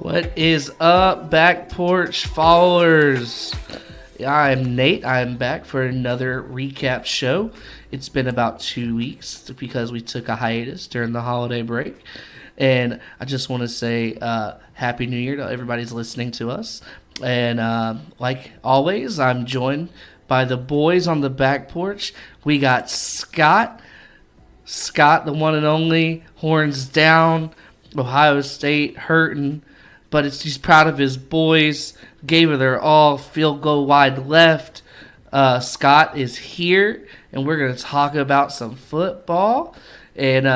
What is up, Back Porch followers? I'm Nate. I'm back for another recap show. It's been about 2 weeks because we took a hiatus during the holiday break. And I just want to say Happy New Year to everybody's listening to us. And like always, I'm joined by the boys on the back porch. We got Scott. Scott, the one and only, horns down, Ohio State hurting. But he's proud of his boys. Gave it their all. Field goal wide left. Scott is here, and we're going to talk about some football. And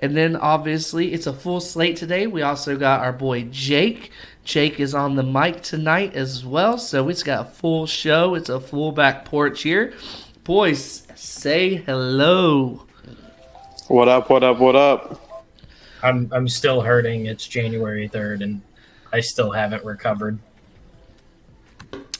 then obviously it's a full slate today. We also got our boy Jake. Jake is on the mic tonight as well. So it's got a full show. It's a full back porch here. Boys, say hello. What up? What up? What up? I'm still hurting. It's January 3rd, and I still haven't recovered.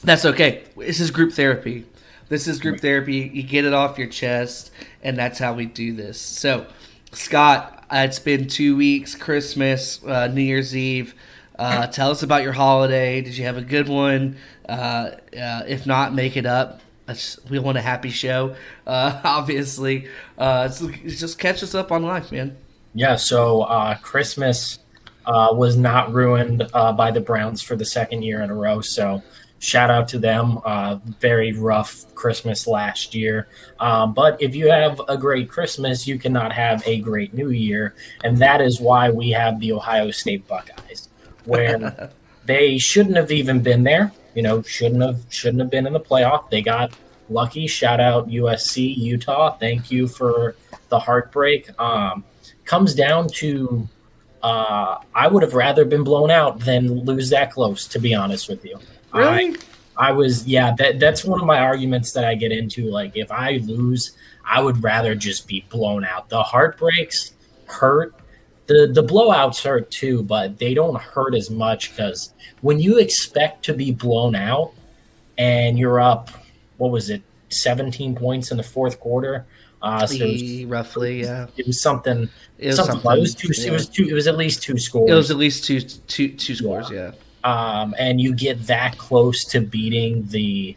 That's okay. This is group therapy. You get it off your chest, and that's how we do this. So, Scott, it's been 2 weeks, Christmas, New Year's Eve. Tell us about your holiday. Did you have a good one? If not, make it up. We want a happy show, obviously. So just catch us up on life, man. Yeah, so Christmas was not ruined by the Browns for the second year in a row, so shout out to them. Very rough Christmas last year. But if you have a great Christmas, you cannot have a great New Year, and that is why we have the Ohio State Buckeyes, where they shouldn't have even been there. You know, shouldn't have been in the playoff. They got lucky. Shout out USC, Utah. Thank you for the heartbreak. Comes down to I would have rather been blown out than lose that close, to be honest with you. Really? That's one of my arguments that I get into. Like, if I lose, I would rather just be blown out. The heartbreaks hurt. The blowouts hurt too, but they don't hurt as much because when you expect to be blown out and you're up, what was it, 17 points in the fourth quarter? Roughly, yeah. It was something. It was at least two scores. It was at least two scores, yeah. And you get that close to beating the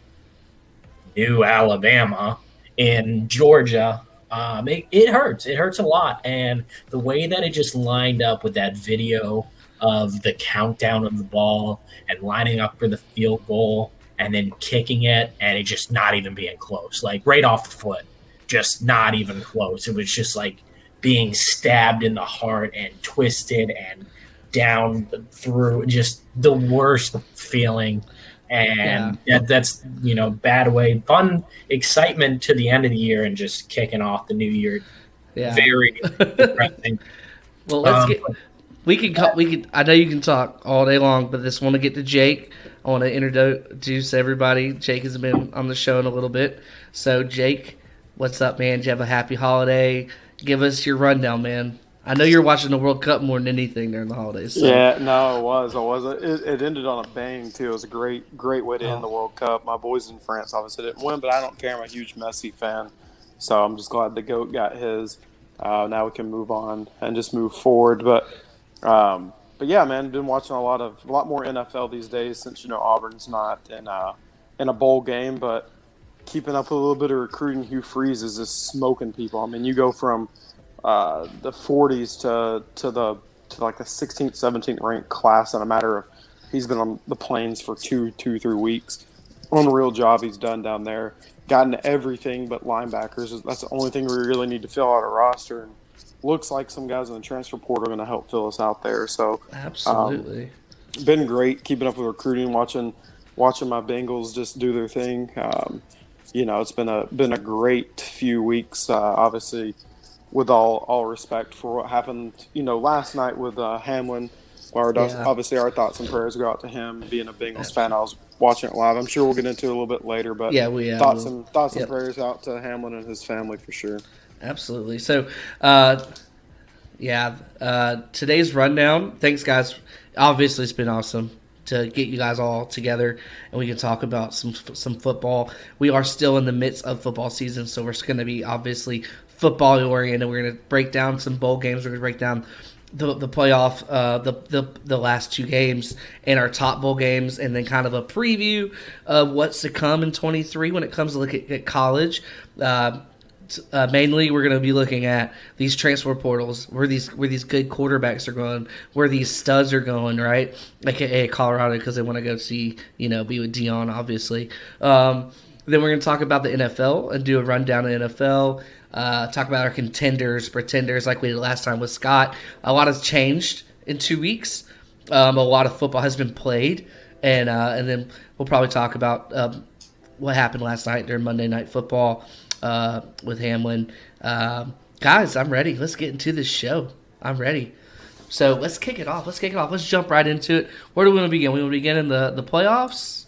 new Alabama in Georgia. It hurts. It hurts a lot. And the way that it just lined up with that video of the countdown of the ball and lining up for the field goal and then kicking it and it just not even being close, like right off the foot. Just not even close. It was just like being stabbed in the heart and twisted and down through, just the worst feeling. And that's, bad way. Fun excitement to the end of the year and just kicking off the new year. Yeah. Very depressing. Well, we can. I know you can talk all day long, but just want to get to Jake. I want to introduce everybody. Jake has been on the show in a little bit. So, Jake, what's up, man? Did you have a happy holiday? Give us your rundown, man. I know you're watching the World Cup more than anything during the holidays. So. Yeah, no, it was. I wasn't. It ended on a bang, too. It was a great way to end the World Cup. My boys in France obviously didn't win, but I don't care. I'm a huge Messi fan. So I'm just glad the GOAT got his. Now we can move on and just move forward. But yeah, man, been watching a lot more NFL these days since, Auburn's not in a bowl game, but keeping up with a little bit of recruiting. Hugh Freeze is just smoking people. I mean, you go from the 40s to like the 16th, 17th ranked class in a matter of, he's been on the plains for 3 weeks. Unreal job he's done down there. Gotten everything but linebackers. That's the only thing we really need to fill out a roster. And looks like some guys in the transfer portal are going to help fill us out there. So absolutely, been great keeping up with recruiting, watching my Bengals just do their thing. It's been a great few weeks. Obviously, with all respect for what happened, last night with Hamlin. Obviously, our thoughts and prayers go out to him. Being a Bengals fan, I was watching it live. I'm sure we'll get into it a little bit later, but thoughts and prayers out to Hamlin and his family for sure. Absolutely. So, today's rundown. Thanks, guys. Obviously, it's been awesome to get you guys all together and we can talk about some football. We are still in the midst of football season, so we're going to be obviously football oriented. We're going to break down some bowl games. We're going to break down the playoff, the last two games and our top bowl games, and then kind of a preview of what's to come in 23 when it comes to look at college. Mainly, we're going to be looking at these transfer portals, where these good quarterbacks are going, where these studs are going, right? AKA Colorado, because they want to go see, be with Dion, obviously. Then we're going to talk about the NFL and do a rundown of NFL. Talk about our contenders, pretenders, like we did last time with Scott. A lot has changed in 2 weeks. A lot of football has been played, and then we'll probably talk about what happened last night during Monday Night Football with Hamlin. Guys, I'm ready. Let's get into this show. I'm ready. So let's kick it off. Let's jump right into it. Where do we want to begin? We want to begin in the playoffs?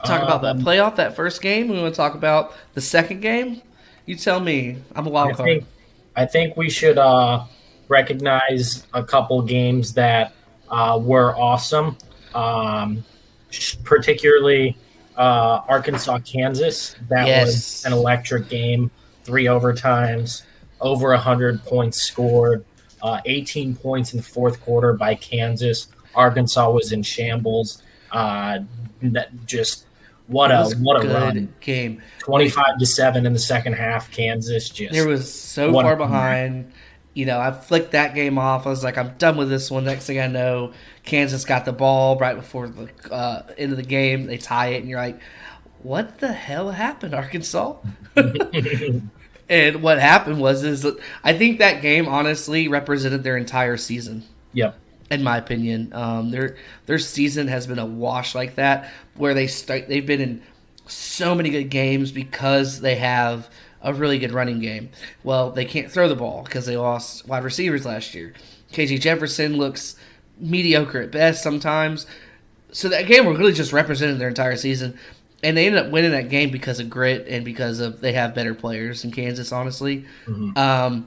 Talk about that playoff, that first game. We want to talk about the second game. You tell me. I'm a wild card. I think we should recognize a couple games that were awesome, particularly Arkansas, Kansas. That was an electric game. 3 overtimes, over 100 points scored, 18 points in the fourth quarter by Kansas. Arkansas was in shambles. What a run game. 25-7 in the second half. Kansas there was so far behind. I flicked that game off. I was like, I'm done with this one. Next thing I know, Kansas got the ball right before the end of the game. They tie it, and you're like, what the hell happened, Arkansas? And what happened is I think that game honestly represented their entire season. Yep. In my opinion, their season has been a wash like that, where they've been in so many good games because they have a really good running game. Well, they can't throw the ball because they lost wide receivers last year. KJ Jefferson looks mediocre at best sometimes. So that game really just represented their entire season. And they ended up winning that game because of grit and because of they have better players in Kansas, honestly. Mm-hmm.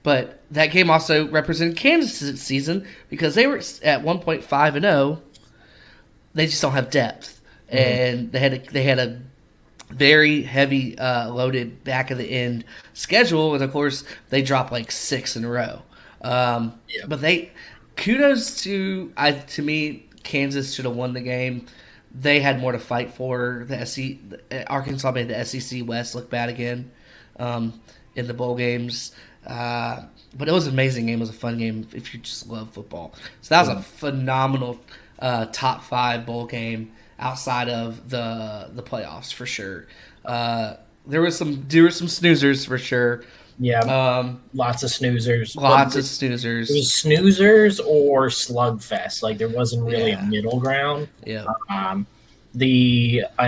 But that game also represented Kansas' season because they were at 1.5-0. They just don't have depth, and they had a very heavy loaded back of the end schedule, and of course they dropped like 6 in a row. But kudos to me, Kansas should have won the game. They had more to fight for. Arkansas made the SEC West look bad again in the bowl games. But it was an amazing game. It was a fun game if you just love football. So that was a phenomenal top 5 bowl game outside of the playoffs for sure. There were some snoozers for sure. Yeah, lots of snoozers. It was snoozers or slugfest. Like there wasn't really a middle ground. Yeah. I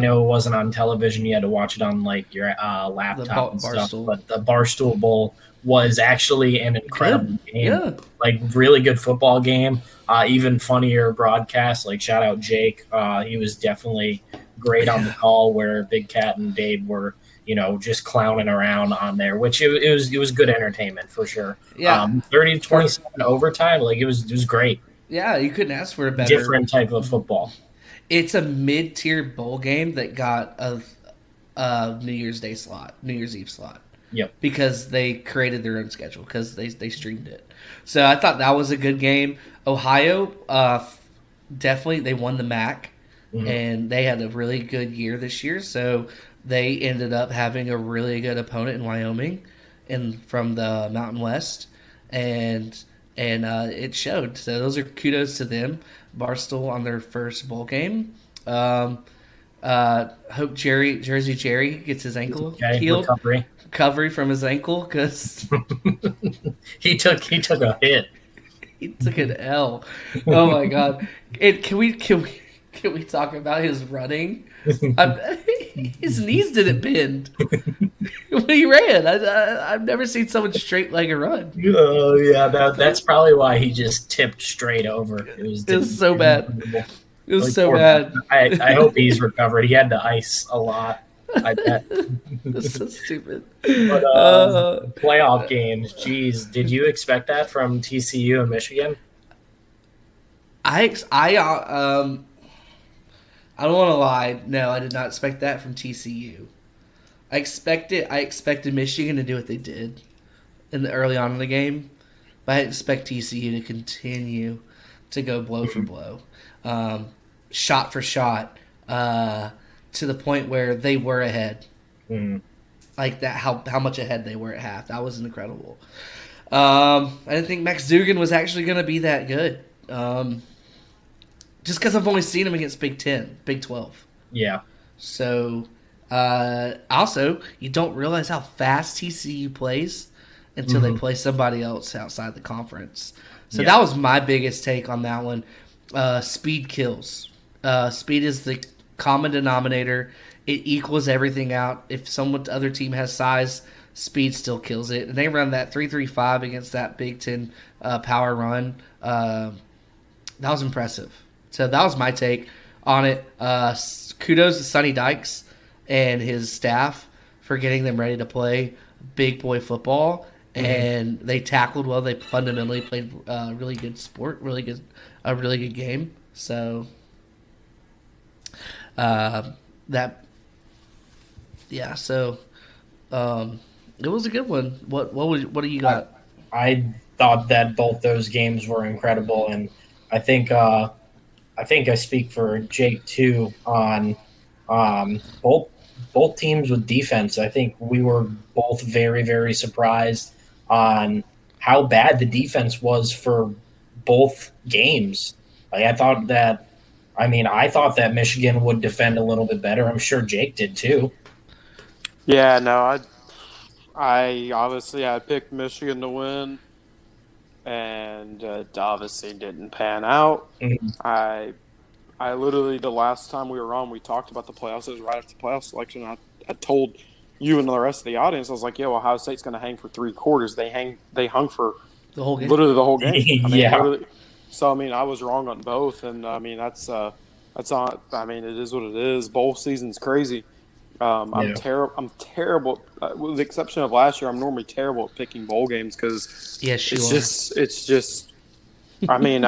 know it wasn't on television. You had to watch it on like your laptop and stuff. But the Barstool Bowl was actually an incredible game. Yeah. Like really good football game. Even funnier broadcast. Like shout out Jake. He was definitely great on the call where Big Cat and Dave were, just clowning around on there, which it was good entertainment for sure. Yeah. 30-27 overtime. Like it was great. Yeah, you couldn't ask for a better different type of football. It's a mid-tier bowl game that got a New Year's Eve slot. Yep. Because they created their own schedule because they streamed it. So I thought that was a good game. Ohio, definitely they won the MAC, and they had a really good year this year. So they ended up having a really good opponent in Wyoming, from the Mountain West, and it showed. So those are kudos to them. Barstool on their first bowl game. Hope Jersey Jerry gets his ankle healed. Recovery from his ankle because he took a hit. He took an L. Oh my god! Can we talk about his running? His knees didn't bend when he ran. I've never seen someone straight leg a run. Oh yeah, that's probably why he just tipped straight over. It was so bad. It was so bad. I hope he's recovered. He had to ice a lot. I bet. That's so stupid. But playoff games, geez, did you expect that from TCU and Michigan? I don't want to lie. No, I did not expect that from TCU. I expected Michigan to do what they did early on in the game, but I expect TCU to continue to go blow for blow, shot for shot, to the point where they were ahead. Like that, how much ahead they were at half. That was incredible. I didn't think Max Duggan was actually going to be that good. Just because I've only seen him against Big 10, Big 12. Yeah. So, also, you don't realize how fast TCU plays until they play somebody else outside the conference. So that was my biggest take on that one. Speed kills. Speed is the common denominator. It equals everything out. If the other team has size, speed still kills it. And they run that 3-3-5 against that Big Ten power run. That was impressive. So that was my take on it. Kudos to Sonny Dykes and his staff for getting them ready to play big boy football. And they tackled well. They fundamentally played really good sport, a really good game. So it was a good one. What do you got? I thought that both those games were incredible, and I think I speak for Jake too on both teams with defense. I think we were both very, very surprised on how bad the defense was for both games. Like I thought that Michigan would defend a little bit better. I'm sure Jake did too. Yeah, no, I obviously I picked Michigan to win, and it obviously didn't pan out. I literally, the last time we were on, we talked about the playoffs. It was right after the playoff selection. I told you and the rest of the audience, I was like, "Yo, Ohio State's going to hang for 3 quarters. They hung for The whole game. literally the whole game." I mean, Yeah. literally. So I mean, I was wrong on both, and I mean that's on. I mean, it is what it is. Bowl season's crazy. I'm terrible. With the exception of last year, I'm normally terrible at picking bowl games because it's just. I mean,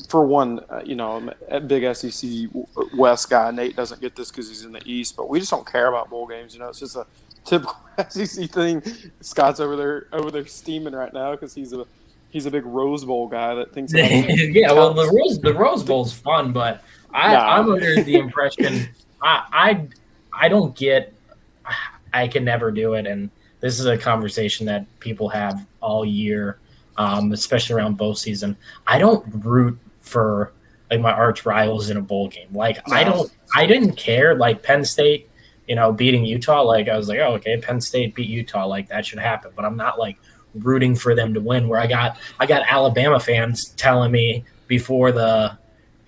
for one, I'm a big SEC West guy. Nate doesn't get this because he's in the East, but we just don't care about bowl games. It's just a typical SEC thing. Scott's over there steaming right now because he's a big Rose Bowl guy that thinks. Yeah, well, the Rose Bowl's fun, but I'm under the impression I don't get. I can never do it, and this is a conversation that people have all year, especially around bowl season. I don't root for like my arch rivals in a bowl game. Like I didn't care. Like Penn State, beating Utah. Like I was like, oh, okay, Penn State beat Utah. Like that should happen. But I'm not like rooting for them to win. Where I got Alabama fans telling me before the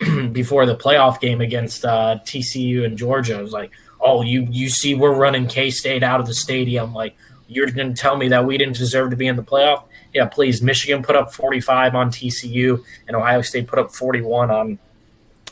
playoff game against TCU and Georgia, I was like, oh, you see we're running K-State out of the stadium. Like, you're going to tell me that we didn't deserve to be in the playoff? Yeah, please. Michigan put up 45 on TCU, and Ohio State put up 41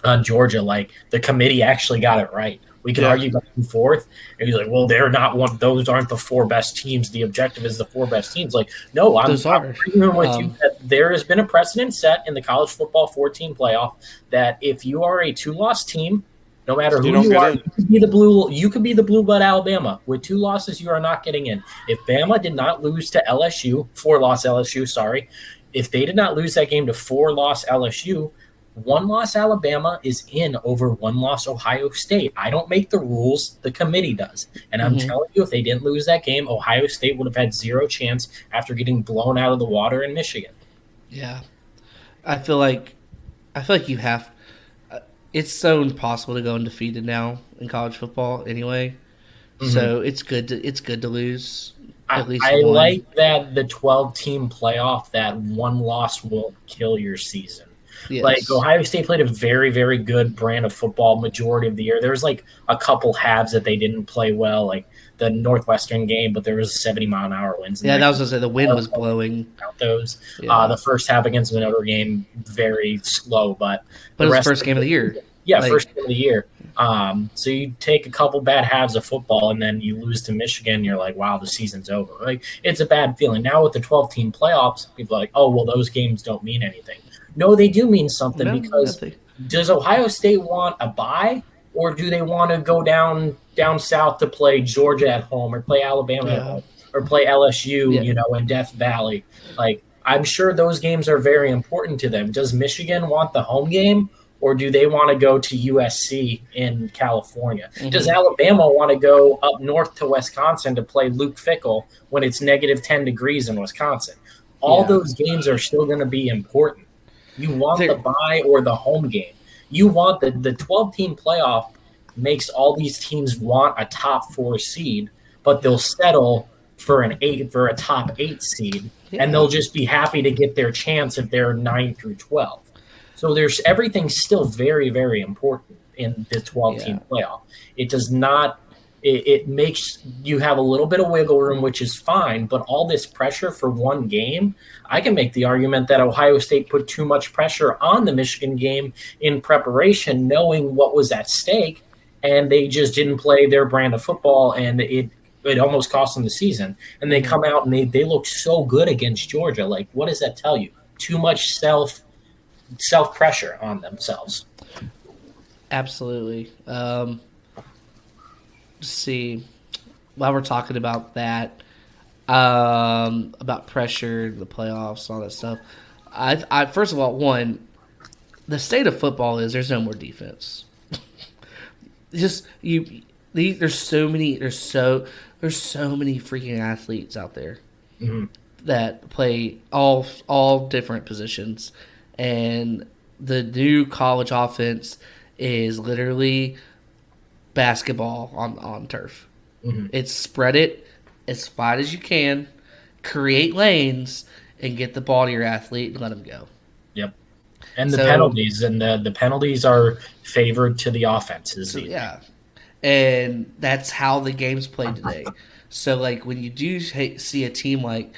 on Georgia. Like, the committee actually got it right. We can argue back and forth. And he's like, well, they're not one. Those aren't the 4 best teams. The objective is the 4 best teams. Like, no, I'm agreeing with you that there has been a precedent set in the college football 14 playoff that if you are a 2-loss team, no matter who you are, you could be the blue blood Alabama. With 2 losses, you are not getting in. If Bama did not lose to LSU, 4-loss LSU, sorry, if they did not lose that game to 4-loss LSU, 1-loss Alabama is in over 1-loss Ohio State. I don't make the rules, the committee does. And I'm telling you, if they didn't lose that game, Ohio State would have had 0 chance after getting blown out of the water in Michigan. Yeah. I feel like you have it's so impossible to go undefeated now in college football anyway. So it's good to lose at least I one. like that the 12-team playoff, that 1 loss won't kill your season. Yes. Like Ohio State played a very, very good brand of football majority of the year. There was like a couple halves that they didn't play well, like the Northwestern game, but there was 70-mile-an-hour winds. Yeah, that was to say the wind was blowing. Out those. Yeah. The first half against the Notre Dame, very slow, but it was the first game of the year. Yeah, first game of the year. So you take a couple bad halves of football and then you lose to Michigan. You're like, wow, the season's over. Like, it's a bad feeling. Now with the 12-team playoffs, people are like, oh, well, those games don't mean anything. No, they do mean something because does Ohio State want a bye, or do they want to go down south to play Georgia at home or play Alabama at home or play LSU, in Death Valley? Like, I'm sure those games are very important to them. Does Michigan want the home game, or do they want to go to USC in California? Mm-hmm. Does Alabama want to go up north to Wisconsin to play Luke Fickell when it's negative 10 degrees in Wisconsin? All those games are still going to be important. You want the bye or the home game. You want the 12-team playoff makes all these teams want a top 4 seed, but they'll settle for a top 8 seed, and they'll just be happy to get their chance if they're 9 through 12. So everything's still very, very important in the 12-team playoff. It does not. It makes you have a little bit of wiggle room, which is fine, but all this pressure for one game, I can make the argument that Ohio State put too much pressure on the Michigan game in preparation, knowing what was at stake, and they just didn't play their brand of football, and it almost cost them the season. And they come out and they look so good against Georgia. Like, what does that tell you? Too much self-pressure on themselves. Absolutely. See, while we're talking about that, about pressure, the playoffs, all that stuff, I first of all, the state of football is there's no more defense. There's so many freaking athletes out there that play all different positions, and the new college offense is literally basketball on turf. It's spread it as wide as you can, create lanes, and get the ball to your athlete and let them go. Yep. And the penalties are favored to the offenses. So, yeah. And that's how the game's played today. So, like, when you do see a team like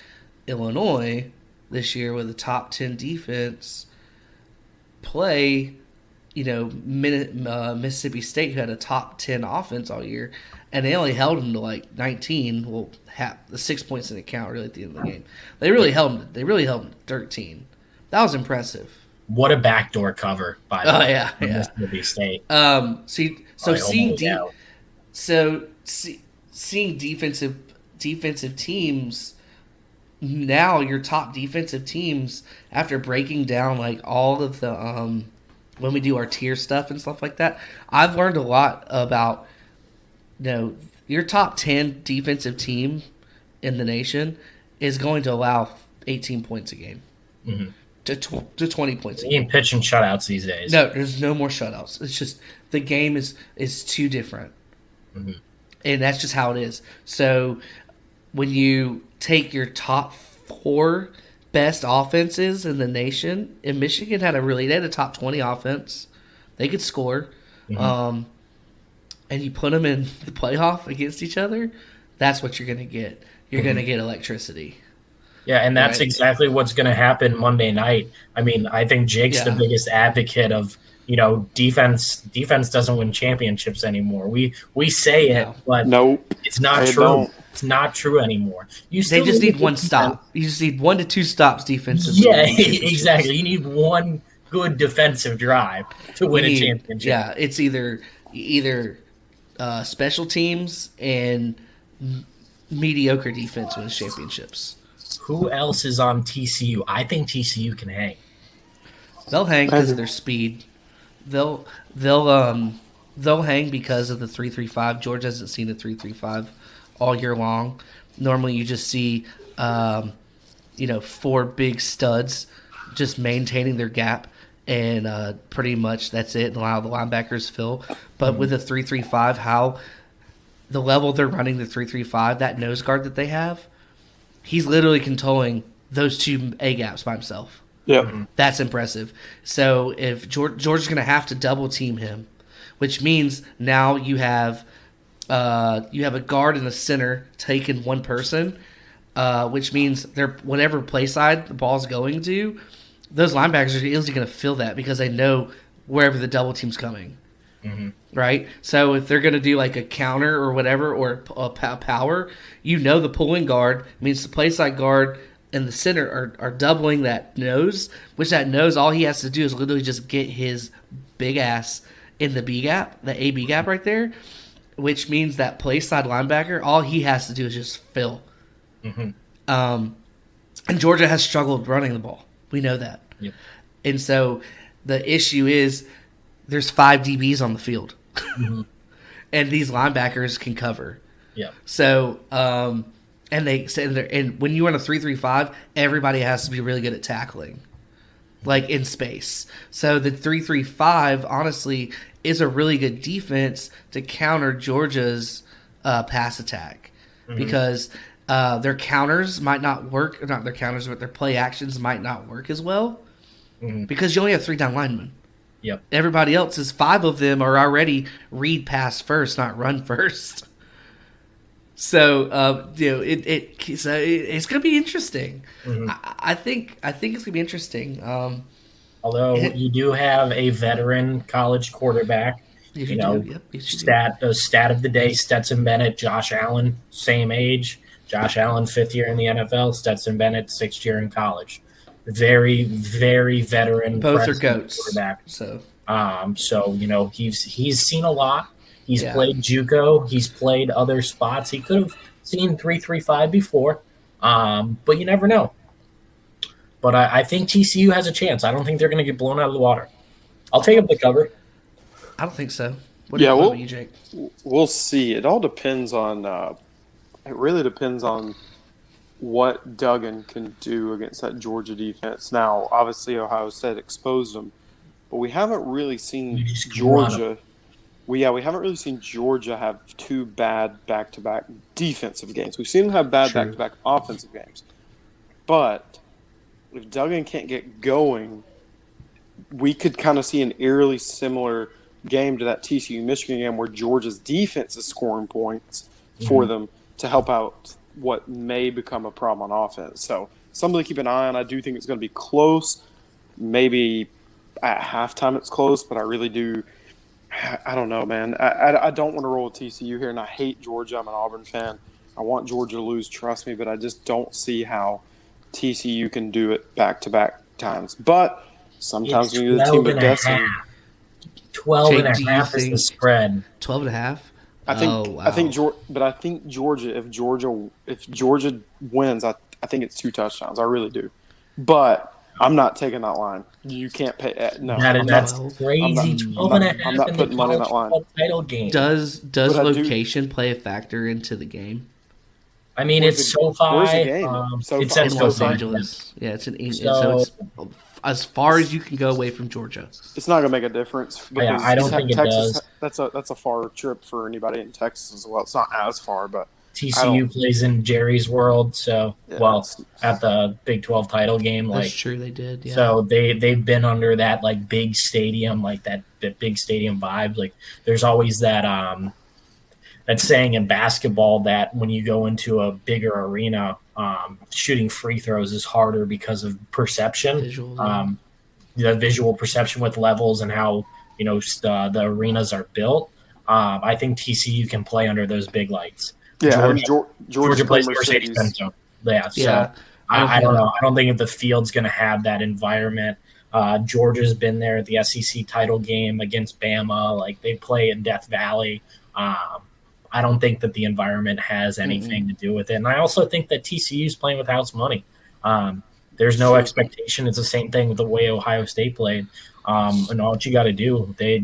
Illinois this year with a top 10 defense play, Mississippi State, who had a top 10 offense all year, and they only held them to like 19. Well, the 6 points didn't count really at the end of the game. They really held them. They really held them to 13. That was impressive. What a backdoor cover by Mississippi State. Seeing defensive teams. Now your top defensive teams, after breaking down like all of the when we do our tier stuff and stuff like that, I've learned a lot about your top 10 defensive team in the nation is going to allow 18 points a game to 20 points a game. You ain't pitching shutouts these days. No, there's no more shutouts. It's just the game is too different, and that's just how it is. So when you take your top 4 best offenses in the nation, and Michigan they had a top 20 offense. They could score. And you put them in the playoff against each other, that's what you're going to get. You're going to get electricity. Yeah, and that's exactly what's going to happen Monday night. I mean, I think Jake's the biggest advocate of, defense. Defense doesn't win championships anymore. We say it, but it's not true. Don't. It's not true anymore. They just need one stop. You just need 1 to 2 stops defensively. Yeah, exactly. You need one good defensive drive to win a championship. Yeah, it's either special teams and mediocre defense wins championships. Who else is on TCU? I think TCU can hang. They'll hang because of their speed. They'll hang because of the 3-3-5. Georgia hasn't seen a 3-3-5 all year long. Normally, you just see 4 big studs just maintaining their gap, and pretty much that's it. And allow the linebackers fill. But with the 3-3-5, how the level they're running the 3-3-5, that nose guard that they have, he's literally controlling those 2 A gaps by himself. Yeah, That's impressive. So if Georgia's going to have to double team him, which means now you have a guard and a center taking one person, which means whatever play side the ball's going to, those linebackers are easily going to fill that because they know wherever the double team's coming. Right? So if they're going to do like a counter or whatever, or a power, the pulling guard means the play side guard and the center are doubling that nose, which that nose, all he has to do is literally just get his big ass in the B gap, the A-B gap right there, which means that play side linebacker, all he has to do is just fill. And Georgia has struggled running the ball. We know that. Yep. And so the issue is there's 5 DBs on the field. Mm-hmm. And these linebackers can cover. Yeah. So, and when you run a 3-3-5, everybody has to be really good at tackling, like in space. So the 3-3-5, honestly, is a really good defense to counter Georgia's pass attack because their counters might not work. Not their counters, but their play actions might not work as well because you only have 3 down linemen. Yep. Everybody else is 5 of them are already read pass first, not run first. So it's going to be interesting. I think it's going to be interesting. Although you do have a veteran college quarterback, stat of the day: Stetson Bennett, Josh Allen, same age. Josh Allen, 5th year in the NFL. Stetson Bennett, 6th year in college. Very, very veteran. Both are goats. Quarterback. So he's seen a lot. He's played JUCO. He's played other spots. He could have seen 3-3-5 before, but you never know. But I think TCU has a chance. I don't think they're going to get blown out of the water. I'll take up the cover. I don't think so. What about you, Jake? We'll see. It all depends on. It really depends on what Duggan can do against that Georgia defense. Now, obviously, Ohio State exposed them, but we haven't really seen Georgia. We haven't really seen Georgia have 2 bad back-to-back defensive games. We've seen them have bad back-to-back offensive games. But if Duggan can't get going, we could kind of see an eerily similar game to that TCU Michigan game where Georgia's defense is scoring points for them to help out what may become a problem on offense. So something to keep an eye on. I do think it's going to be close. Maybe at halftime it's close, but I really do. I don't know, man. I don't want to roll with TCU here, and I hate Georgia. I'm an Auburn fan. I want Georgia to lose, trust me, but I just don't see how TCU can do it back-to-back times. But sometimes when you're the team of destiny. 12 and a half is the spread. 12 and a half? I think Georgia, if Georgia wins, I think it's 2 touchdowns. I really do. But I'm not taking that line. You can't pay. No, that's crazy. 12 and a half. I'm not putting money on that line. Title game. Does location play a factor into the game? I mean, it's SoFi. Where's the game? It's in Los Angeles. Yeah, it's it's as far as you can go away from Georgia. It's not going to make a difference. Yeah, I don't think Texas, it does. That's a far trip for anybody in Texas as well. It's not as far, but TCU plays in Jerry's World, so at the Big 12 title game, that's true. They did. Yeah. So they've been under that like big stadium, like that big stadium vibe. Like there's always that that saying in basketball that when you go into a bigger arena, shooting free throws is harder because of perception, the visual perception with levels and how the arenas are built. I think TCU can play under those big lights. Yeah, Georgia plays Mercedes-Benz. So I don't know. I don't think the field's going to have that environment. Georgia's been there at the SEC title game against Bama. Like they play in Death Valley. I don't think that the environment has anything to do with it. And I also think that TCU's playing with house money. There's no expectation. It's the same thing with the way Ohio State played. And all you got to do, they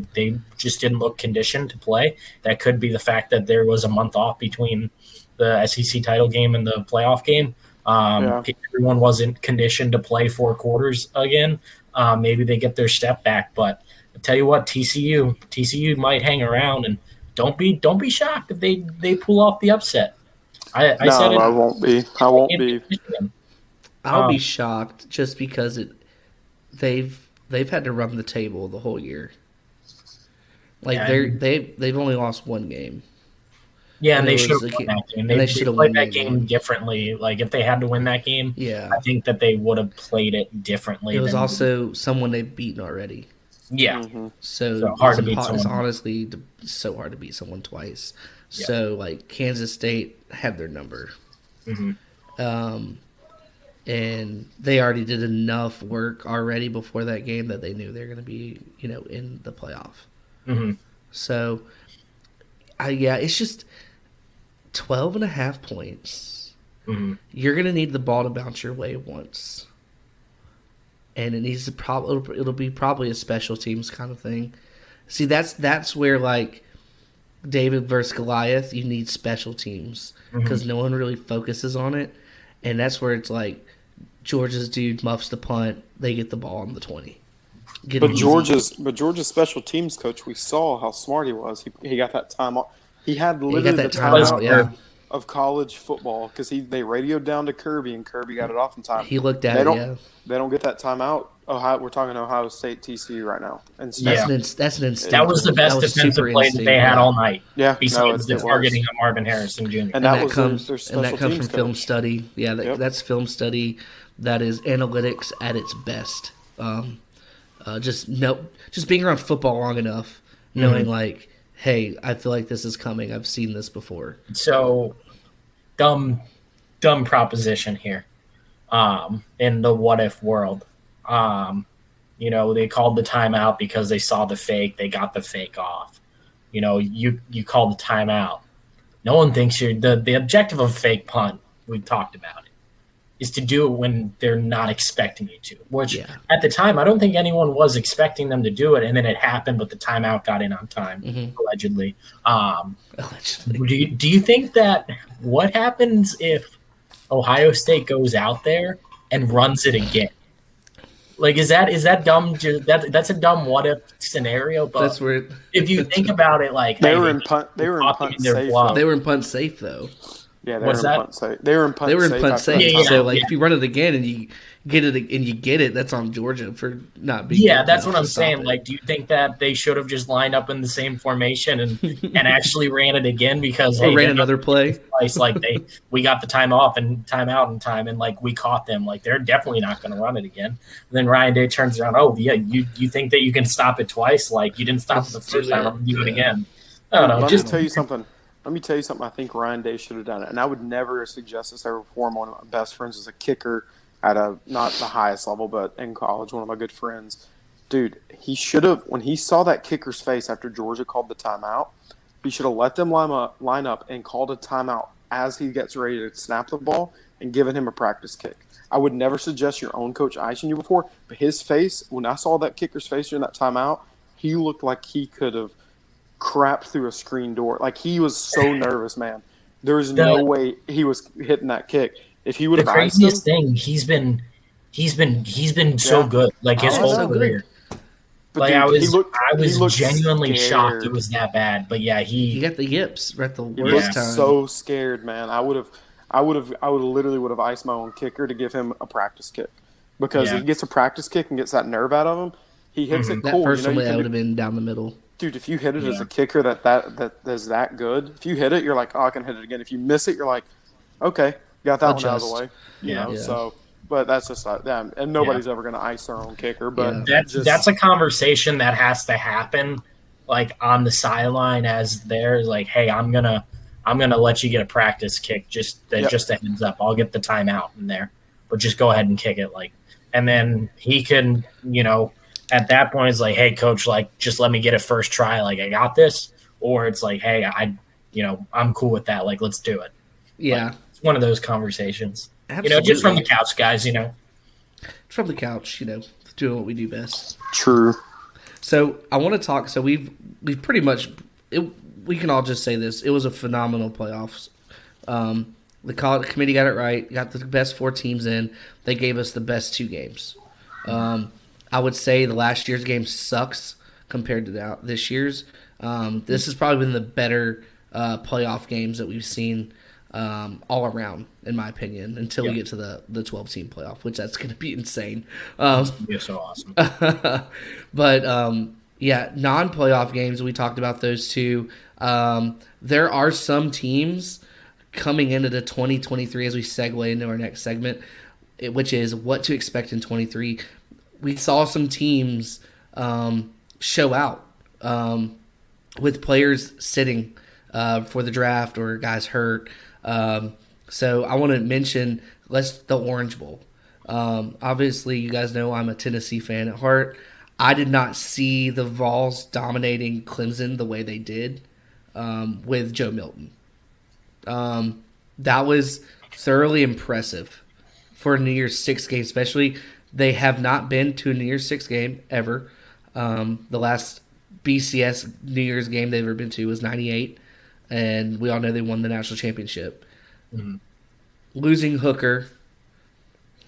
just didn't look conditioned to play. That could be the fact that there was a month off between the SEC title game and the playoff game. Everyone wasn't conditioned to play 4 quarters again. Maybe they get their step back. But I tell you what, TCU might hang around, and don't be shocked if they pull off the upset. I won't be. I'll be shocked just because they've had to run the table the whole year. Like they've only lost 1 game. Yeah, and they should have won that game. They should have played that game differently. Like if they had to win that game, I think that they would have played it differently. It was also someone they've beaten already. Yeah. So hard to beat someone. It's honestly so hard to beat someone twice. Yeah. So like Kansas State had their number. And they already did enough work already before that game that they knew they were going to be, in the playoff. So, it's just 12 and a half points Mhm. you're going to need the ball to bounce your way once. And it needs to it'll be probably a special teams kind of thing. See, that's where, like, David versus Goliath, you need special teams because no one really focuses on it. And that's where it's like Georgia's dude muffs the punt, they get the ball on the 20. But Georgia's special teams coach, we saw how smart he was. He got that time off. He had literally the timeout of college football because they radioed down to Kirby, and Kirby got it off in time. He looked at it. They don't get that timeout. We're talking Ohio State, TCU right now. And that's an instinct. That was the best defensive play that they had all night. Yeah, besides the targeting of Marvin Harrison Jr. And that comes from film study. Yeah, that's film study. That is analytics at its best. Just being around football long enough, knowing like, hey, I feel like this is coming. I've seen this before. So, dumb proposition here. In the what if world, they called the timeout because they saw the fake. They got the fake off. You called the timeout. No one thinks the objective of a fake punt. We've talked about it. Is to do it when they're not expecting you to, which at the time, I don't think anyone was expecting them to do it. And then it happened, but the timeout got in on time, allegedly. Allegedly. Do you think that what happens if Ohio State goes out there and runs it again? Like, is that dumb? That's a dumb what if scenario. But that's where if you think about it, like they were in punt safe. They were in punt safe though. Yeah, they were in punt safe. They were in punt safe. Yeah. So, if you run it again and you get it, that's on Georgia for not being. Yeah, that's what I'm saying. Like, do you think that they should have just lined up in the same formation and actually ran it again because ran another play? Like we got the timeout in time, and like we caught them. Like they're definitely not going to run it again. And then Ryan Day turns around. Oh yeah, you think that you can stop it twice? Like you didn't stop it the first time. I'm going to do it again. I don't know. Let me tell you something. I think Ryan Day should have done it. And I would never suggest this ever before. One of my best friends is a kicker at not the highest level, but in college, one of my good friends. Dude, he should have, when he saw that kicker's face after Georgia called the timeout, he should have let them line up and called a timeout as he gets ready to snap the ball and given him a practice kick. I would never suggest your own coach icing you before, but his face, when I saw that kicker's face during that timeout, he looked like he could have crap through a screen door. Like he was so nervous, man. There was no way he was hitting that kick. If he would have iced him, the craziest thing, he's been so good. Like his whole career. But dude, I was genuinely shocked it was that bad. But yeah, he got the yips at the worst he looked time. So scared, man. I would literally iced my own kicker to give him a practice kick because he gets a practice kick and gets that nerve out of him. He hits it cool. That first one that would have been down the middle. Dude, if you hit it as a kicker that is that good, if you hit it, you're like, oh, I can hit it again. If you miss it, you're like, okay, got that one out of the way. You know, so, but that's just them. And nobody's ever going to ice their own kicker. But that's a conversation that has to happen, like on the sideline as they're like, hey, I'm gonna let you get a practice kick, just a heads up. I'll get the timeout in there, but just go ahead and kick it, like, and then he can, at that point, it's like, hey, coach, like, just let me get a first try. Like, I got this. Or it's like, hey, I'm cool with that. Like, let's do it. Yeah. Like, it's one of those conversations. Absolutely. Just from the couch, guys, From the couch, doing what we do best. True. So I want to talk. So we've pretty much, we can all just say this. It was a phenomenal playoffs. The college committee got it right. Got the best 4 teams in. They gave us the best 2 games. I would say the last year's game sucks compared to this year's. This has probably been the better playoff games that we've seen all around, in my opinion, until we get to the 12-team playoff, which that's going to be insane. It's going to be so awesome. But, non-playoff games, we talked about those 2. There are some teams coming into the 2023 as we segue into our next segment, which is what to expect in 23. We saw some teams show out with players sitting for the draft or guys hurt. So I want to mention the Orange Bowl. Obviously, you guys know I'm a Tennessee fan at heart. I did not see the Vols dominating Clemson the way they did with Joe Milton. That was thoroughly impressive for a New Year's Six game, especially. They have not been to a New Year's Six game ever. The last BCS New Year's game they've ever been to was '98, and we all know they won the national championship. Mm-hmm. Losing Hooker,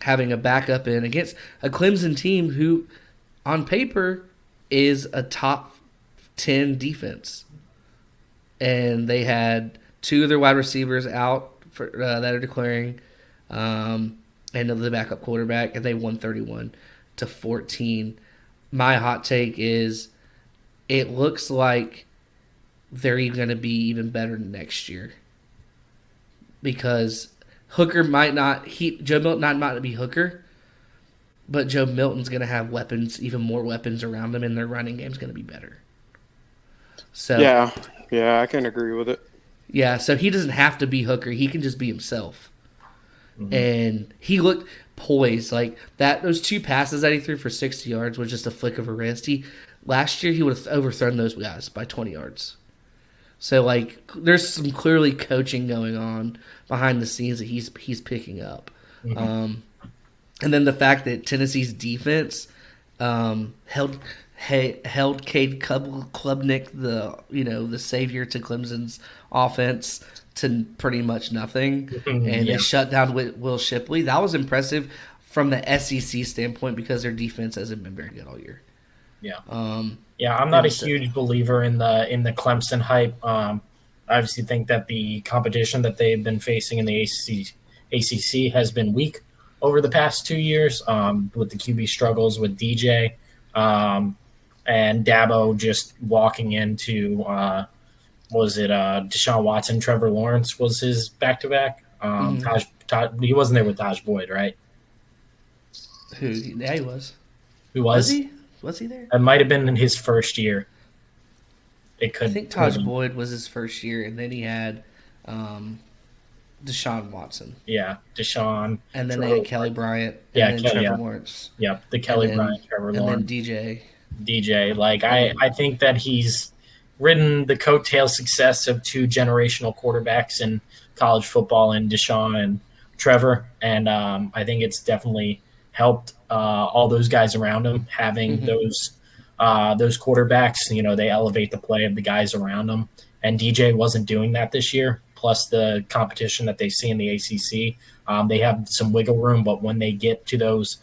having a backup in against a Clemson team who, on paper, is a top 10 defense. And they had two of their wide receivers out for, that are declaring, and the backup quarterback, and they won 31-14. My hot take is it looks like they're even going to be even better next year. Because Hooker might not, Joe Milton might not be Hooker, but Joe Milton's going to have weapons, even more weapons around him, and their running game's going to be better. So yeah, I can agree with it. Yeah, so he doesn't have to be Hooker; he can just be himself. Mm-hmm. And he looked poised like that. Those two passes that he threw for 60 yards was just a flick of a wrist. Last year he would have overthrown those guys by 20 yards. So like, there's some clearly coaching going on behind the scenes that he's picking up. Mm-hmm. And then the fact that Tennessee's defense held Cade Klubnik, the savior to Clemson's offense, to pretty much nothing, and they shut down Will Shipley. That was impressive from the SEC standpoint because their defense hasn't been very good all year. Yeah, I'm not a huge believer in the Clemson hype. I obviously think that the competition that they've been facing in the ACC has been weak over the past 2 years, with the QB struggles with DJ and Dabo just walking into Deshaun Watson, Trevor Lawrence was his back-to-back. He wasn't there with Taj Boyd, right? Yeah, he was. Who was? Was he there? It might have been in his first year. I think Taj Boyd was his first year, and then he had Deshaun Watson. Yeah, Deshaun. And then they had Kelly Bryant. And then Trevor Lawrence. Yep, the Kelly Bryant, Trevor Lawrence. And then DJ. Like, I think that he's ridden the coattail success of two generational quarterbacks in college football in Deshaun and Trevor. And I think it's definitely helped all those guys around him having those quarterbacks. They elevate the play of the guys around them. And DJ wasn't doing that this year. Plus the competition that they see in the ACC, they have some wiggle room. But when they get to those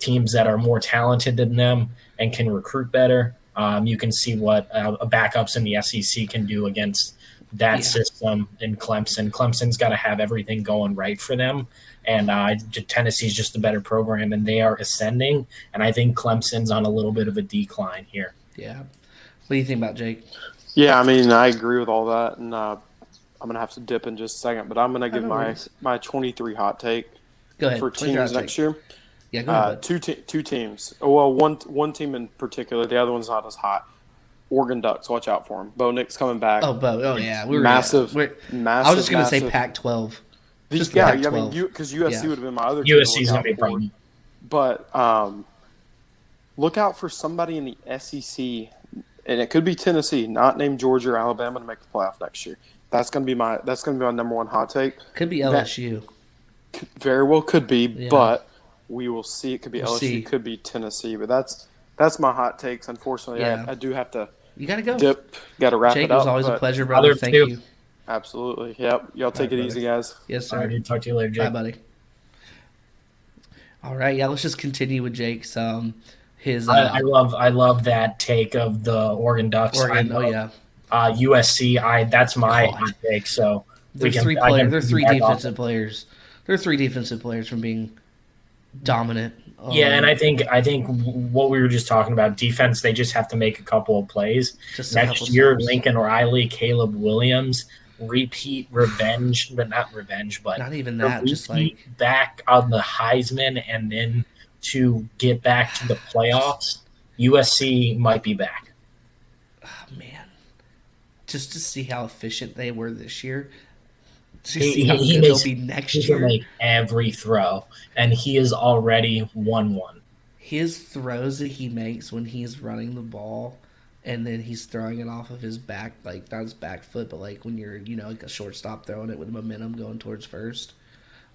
teams that are more talented than them and can recruit better, you can see what backups in the SEC can do against that system in Clemson. Clemson's got to have everything going right for them. And Tennessee's just a better program, and they are ascending. And I think Clemson's on a little bit of a decline here. Yeah. What do you think about Jake? Yeah, I mean, I agree with all that. And I'm going to have to dip in just a second, but I'm going to give my 23 hot take for teams next year. Yeah, go ahead. Two teams. Well, one team in particular. The other one's not as hot. Oregon Ducks. Watch out for them. Bo Nick's coming back. Oh, Bo. Oh, yeah. Massive. I was just going to say Pac-12. I mean, because USC would have been my other team. USC's going to be a problem. But look out for somebody in the SEC, and it could be Tennessee, not named Georgia or Alabama, to make the playoff next year. That's going to be my number one hot take. Could be LSU. Very well could be, but we will see. It could be LSU, could be Tennessee, but that's my hot takes. Unfortunately, I do have to. You gotta go. Dip. Got to wrap Jake, it up. It was always a pleasure, brother. Thank you. Absolutely. Yep. Y'all take it easy, guys. Yes, sir. All right, talk to you later, Jake. Bye, buddy. All right, let's just continue with Jake's his. I love that take of the Oregon Ducks. USC. That's my hot take. So there's three defensive players. There are three defensive players from being dominant. And I think what we were just talking about, defense, they just have to make a couple of plays. Next year, Lincoln Riley, Caleb Williams, repeat revenge, but not revenge, but not even that. Just like back on the Heisman, and then to get back to the playoffs, USC might be back. Oh, man, just to see how efficient they were this year. See how good they'll be next year. He can make every throw, and he is already 1-1. His throws that he makes when he's running the ball and then he's throwing it off of his back, like not his back foot, but like when you're, like a shortstop throwing it with momentum going towards first.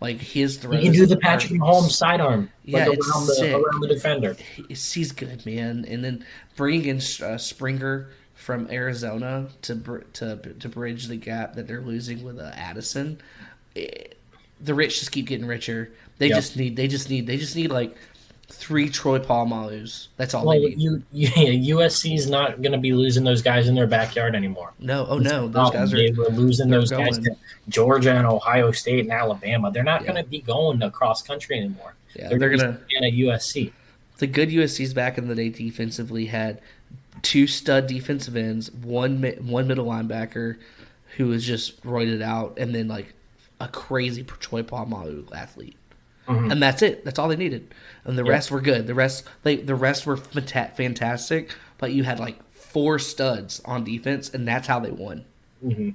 Like his throws. He can do the Patrick Mahomes sidearm, yeah, like it's sick. around the defender. He's good, man. And then bringing in Springer from Arizona to bridge the gap that they're losing with Addison. The rich just keep getting richer. They just need like 3 Troy Polamalu's. That's all they need. USC's not going to be losing those guys in their backyard anymore. No, those guys they were losing those guys to Georgia and Ohio State and Alabama. They're not going to be going across country anymore. Yeah, they're going to be at USC. The good USC's back in the day defensively had 2 stud defensive ends, one middle linebacker who was just roided out, and then like a crazy Troy Polamalu athlete. Mm-hmm. And that's it. That's all they needed. And the rest were good. The rest were fantastic, but you had like 4 studs on defense, and that's how they won. Mm-hmm.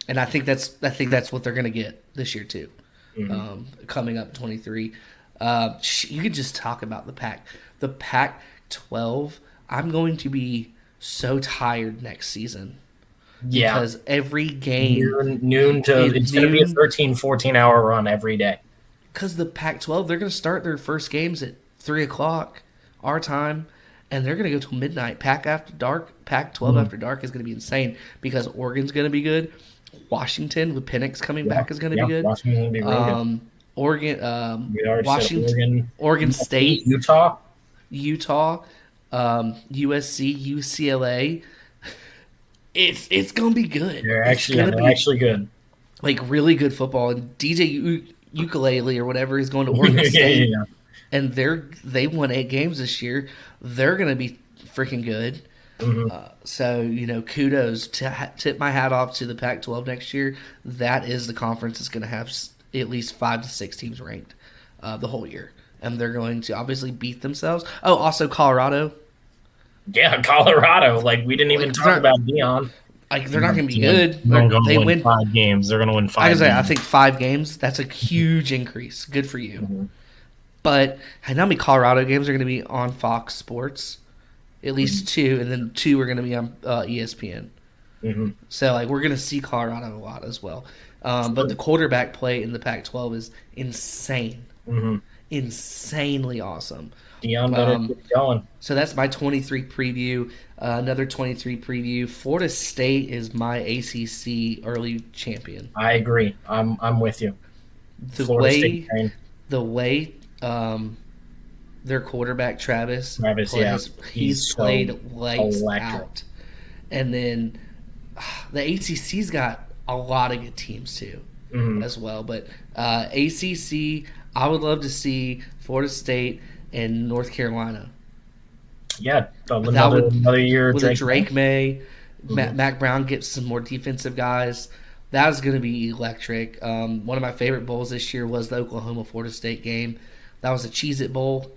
And I think that's what they're going to get this year too. Mm-hmm. Coming up 23. You could just talk about the Pac-12. I'm going to be so tired next season. Yeah. Because every game noon to it's going to be a 13, 14-hour run every day. Because the Pac-12, they're going to start their first games at 3 o'clock our time, and they're going to go till midnight. Pac-12 after dark is going to be insane because Oregon's going to be good. Washington with Penix coming back is going to be good. Washington's going to be really good. Oregon State, Utah, USC, UCLA. It's going to be good. They're actually good. Like really good football. And DJ Ukulele or whatever is going to Oregon State. Yeah. And they won 8 games this year. They're going to be freaking good. Mm-hmm. So, kudos. Tip my hat off to the Pac-12 next year. That is the conference that's going to have at least 5 to 6 teams ranked the whole year. And they're going to obviously beat themselves. Oh, also Colorado. Yeah, Colorado. Like, we didn't even talk about Deion. Like, they're not going to be good. They win 5 games. They're going to win 5 games. I think 5 games, that's a huge increase. Good for you. Mm-hmm. But I know how many Colorado games are going to be on Fox Sports? At least 2, and then 2 are going to be on ESPN. Mm-hmm. So, like, we're going to see Colorado a lot as well. But the quarterback play in the Pac-12 is insane. Mm-hmm. Insanely awesome. Deion better keep going. So that's my 23 preview. Another 23 preview. Florida State is my ACC early champion. I agree. I'm with you. The way their quarterback Travis plays, he's played lights out. And then the ACC's got a lot of good teams too, as well. But ACC, I would love to see Florida State and North Carolina. Yeah, another year with Drake May. Mac Brown gets some more defensive guys. That is going to be electric. One of my favorite bowls this year was the Oklahoma-Florida State game. That was a Cheez-It Bowl.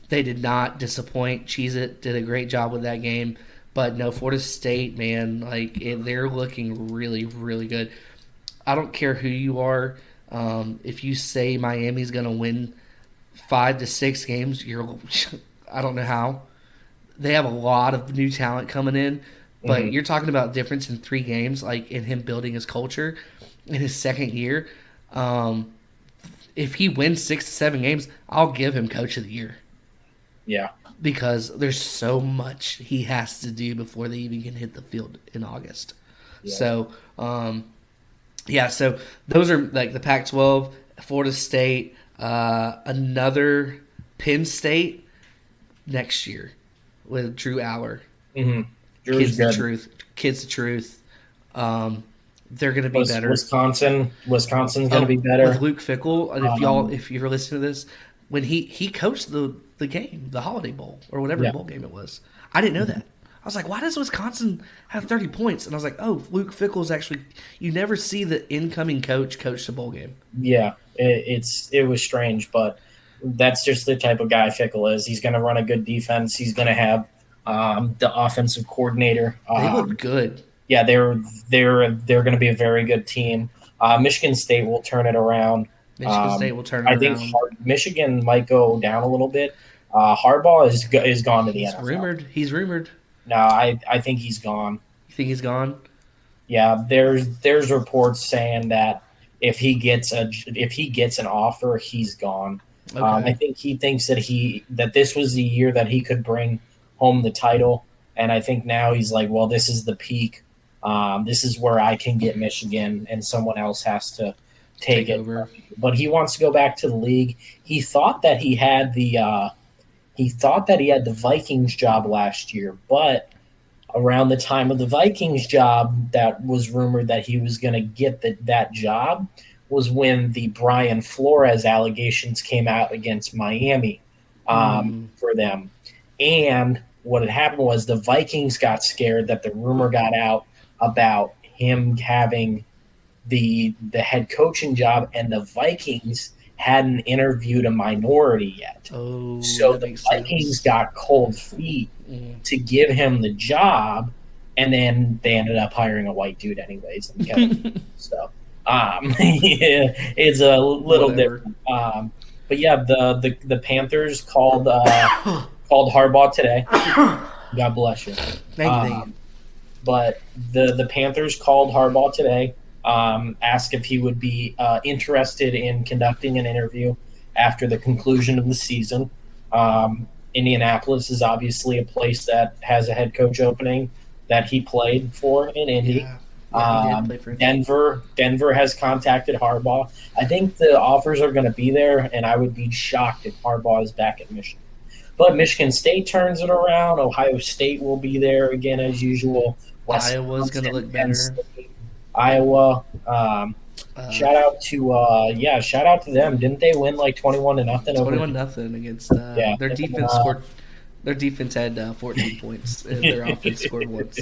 They did not disappoint. Cheez-It did a great job with that game. But no, Florida State, man, they're looking really, really good. I don't care who you are. If you say Miami's going to win 5 to 6 games, I don't know how. They have a lot of new talent coming in, but you're talking about difference in 3 games, like in him building his culture in his second year. If he wins 6 to 7 games, I'll give him Coach of the Year. Yeah. Because there's so much he has to do before they even can hit the field in August. Yeah. So, so those are like the Pac-12, Florida State, another Penn State next year with Drew Aller. Mm-hmm. Kids the truth. They're going to be better. Wisconsin's going to be better. With Luke Fickell, and if you're listening to this, when he coached the game, the Holiday Bowl or whatever bowl game it was, I didn't know that. I was like, why does Wisconsin have 30 points? And I was like, oh, Luke Fickell's actually – you never see the incoming coach the bowl game. Yeah, it was strange, but that's just the type of guy Fickell is. He's going to run a good defense. He's going to have the offensive coordinator. They look good. Yeah, they're going to be a very good team. Michigan State will turn it around. I think Michigan might go down a little bit. Harbaugh is gone to the NFL. He's rumored. No, I think he's gone. You think he's gone? Yeah, there's reports saying that if he gets an offer, he's gone. Okay. I think he thinks that this was the year that he could bring home the title, and I think now he's like, well, this is the peak. This is where I can get Michigan, and someone else has to take it over. But he wants to go back to the league. He thought that he had the Vikings job last year, but around the time of the Vikings job, that was rumored that he was going to get that job was when the Brian Flores allegations came out against Miami for them. And what had happened was the Vikings got scared that the rumor got out about him having the head coaching job, and the Vikings hadn't interviewed a minority yet. Oh, so the Vikings got cold feet to give him the job, and then they ended up hiring a white dude anyways. So yeah, it's a little different. But yeah, the Panthers called Harbaugh today. God bless you. Thank you. But the Panthers called Harbaugh today, asked if he would be interested in conducting an interview after the conclusion of the season. Indianapolis is obviously a place that has a head coach opening that he played for in Indy. Yeah, he did play for Denver has contacted Harbaugh. I think the offers are going to be there, and I would be shocked if Harbaugh is back at Michigan. But Michigan State turns it around. Ohio State will be there again as usual. Iowa's going to look better. Iowa. Shout out to them. Didn't they win like 21-0? 21-0 against their defense scored. Their defense had 14 points. And their offense scored once.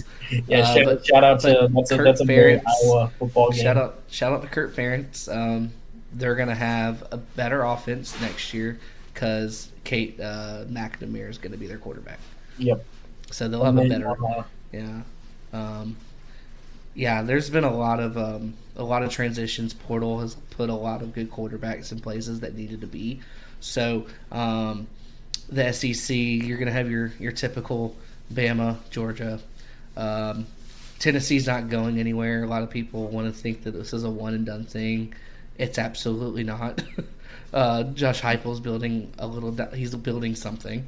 Yeah, shout out to that's a very Iowa football game. Shout out to Kurt Ferentz. They're gonna have a better offense next year because Kate McNamara is gonna be their quarterback. Yep. So they'll have a better. There's been a lot of transitions. Portal has put a lot of good quarterbacks in places that needed to be. So the SEC, you're going to have your typical Bama, Georgia. Tennessee's not going anywhere. A lot of people want to think that this is a one-and-done thing. It's absolutely not. Josh Heupel's building he's building something.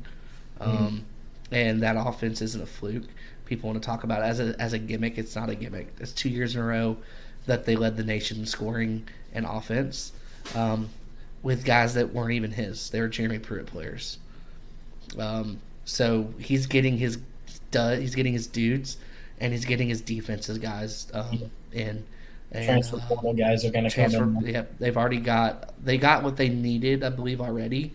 And that offense isn't a fluke. People want to talk about it as a gimmick. It's not a gimmick. It's 2 years in a row that they led the nation in scoring and offense with guys that weren't even his. They were Jeremy Pruitt players. So he's getting his dudes, and he's getting his defenses guys. And transfer portal guys are going to come in. Yeah, they got what they needed, I believe, already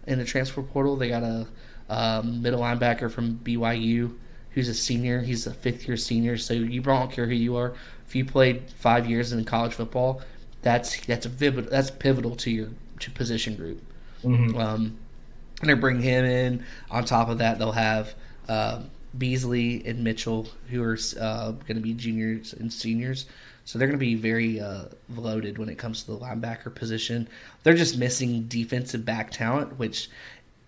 in the transfer portal. They got a middle linebacker from BYU who's a senior. He's a fifth-year senior, so you don't care who you are. If you played 5 years in college football, that's pivotal to your position group. And they bring him in. On top of that, they'll have Beasley and Mitchell, who are going to be juniors and seniors. So they're going to be very loaded when it comes to the linebacker position. They're just missing defensive back talent, which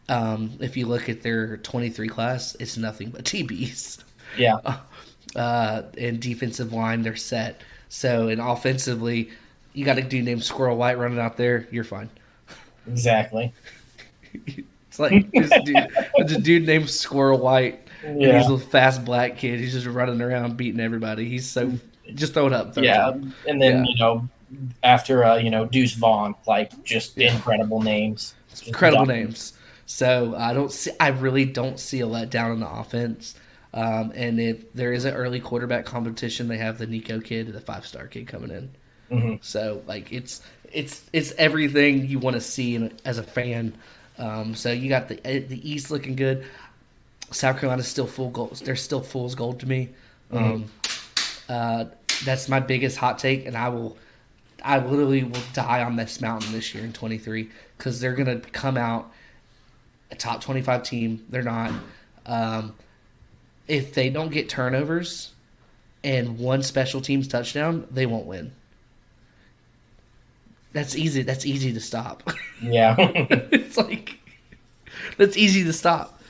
if you look at their 23 class, it's nothing but TBs. Yeah. And defensive line, they're set. So, and offensively, you got a dude named Squirrel White running out there, you're fine. Exactly. It's like this dude named Squirrel White. And he's a fast black kid. He's just running around beating everybody. He's so just throw it up. And then after Deuce Vaughn, like just incredible names. Incredible names. So I really don't see a letdown in the offense. And if there is an early quarterback competition, they have the Nico kid, the 5-star kid coming in. Mm-hmm. So like it's everything you want to see as a fan. So you got the East looking good. South Carolina's still full gold. They're still fool's gold to me. That's my biggest hot take, and I literally will die on this mountain this year in 23 because they're gonna come out a top 25 team. They're not. If they don't get turnovers and one special teams touchdown, they won't win. That's easy. That's easy to stop. Yeah. It's like that's easy to stop.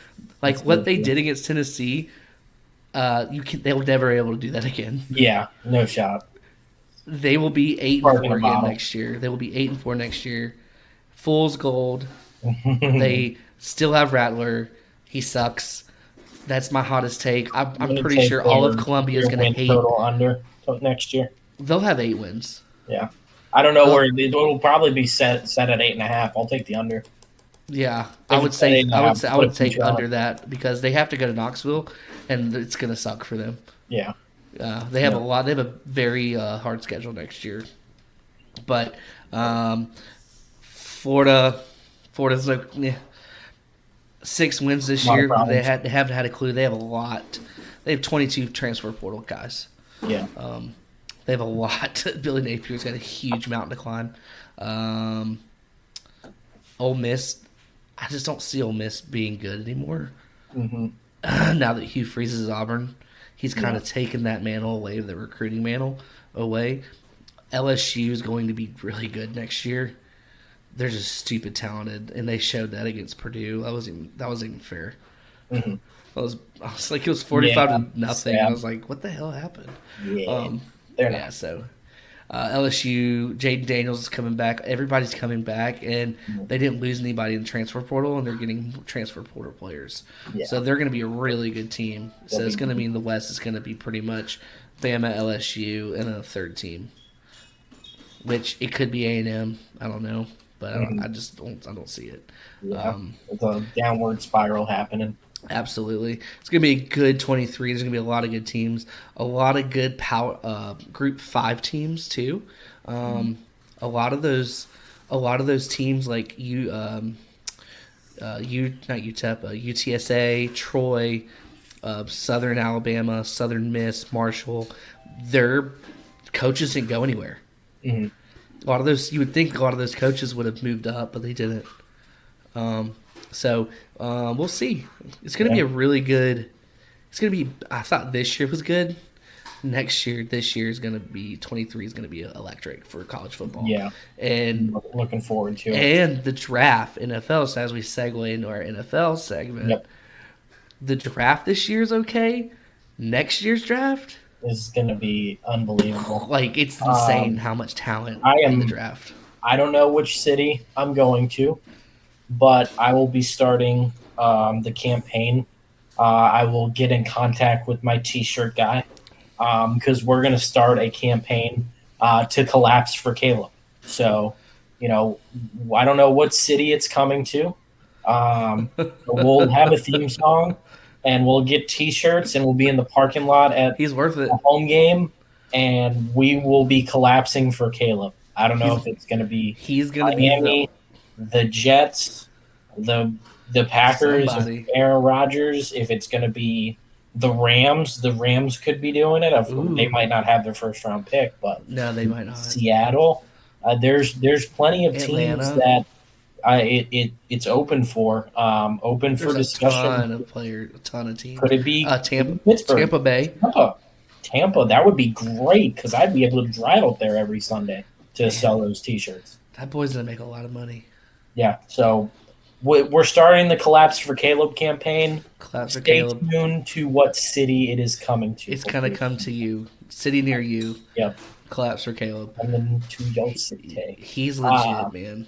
Like what they did against Tennessee They'll never be able to do that again. Yeah, no shot. They will be 8-4 again next year. They will be 8-4 next year. Fool's gold. They still have Rattler. He sucks. That's my hottest take. I'm pretty sure all of Columbia is going to hate. Total under next year. They'll have 8 wins. Yeah, I don't know where it'll probably be set at 8.5. I'll take the under. Yeah, I would take under that because they have to go to Knoxville, and it's going to suck for them. Yeah, they have They have a very hard schedule next year, but Florida's like 6 wins this year. They haven't had a clue. They have a lot. They have 22 transfer portal guys. Yeah. They have a lot. Billy Napier's got a huge mountain to climb. Ole Miss, I just don't see Ole Miss being good anymore. Mm-hmm. Now that Hugh Freeze is Auburn, he's kind of taken that mantle away, the recruiting mantle away. LSU is going to be really good next year. They're just stupid talented, and they showed that against Purdue. That wasn't even fair. Mm-hmm. I was like, it was 45-0. I was like, what the hell happened? Yeah, so LSU, Jaden Daniels is coming back. Everybody's coming back, and they didn't lose anybody in the transfer portal, and they're getting transfer portal players. Yeah. So they're going to be a really good team. So it's going to be in the West. It's going to be pretty much Bama, LSU, and a third team, which it could be A&M. I don't know, but I don't see it. Yeah, it's a downward spiral happening. Absolutely. It's going to be a good 23. There's going to be a lot of good teams, a lot of good Group 5 teams too. A lot of those teams like not UTEP, UTSA, Troy, Southern Alabama, Southern Miss, Marshall, their coaches didn't go anywhere. Mm-hmm. A lot of those, you would think a lot of those coaches would have moved up, but they didn't. So we'll see. It's going to be a really good. It's going to be. I thought this year was good. This year is going to be 23 is going to be electric for college football. Yeah, and looking forward to it. And the draft, NFL. So as we segue into our NFL segment, the draft this year is okay. Next year's draft is going to be unbelievable. Like it's insane how much talent in the draft. I don't know which city I'm going to. But I will be starting the campaign. I will get in contact with my T-shirt guy because we're going to start a campaign to collapse for Caleb. So, I don't know what city it's coming to. We'll have a theme song, and we'll get T-shirts, and we'll be in the parking lot at He's worth it. the home game, and we will be collapsing for Caleb. I don't know if it's going to be Miami, the Jets, the Packers, Aaron Rodgers. If it's going to be the Rams could be doing it. They might not have their first round pick, but no, they might not. Seattle, there's plenty of Atlanta. teams that it's open for discussion. A ton of teams. Could it be Pittsburgh, Tampa Bay, Tampa? That would be great because I'd be able to drive up there every Sunday to sell those T-shirts. That boy's gonna make a lot of money. Yeah, so we're starting the Collapse for Caleb campaign. Stay tuned to what city it is coming to. It's gonna come to you, city near you. Yep. Collapse for Caleb. And then to your city. He's legit, man.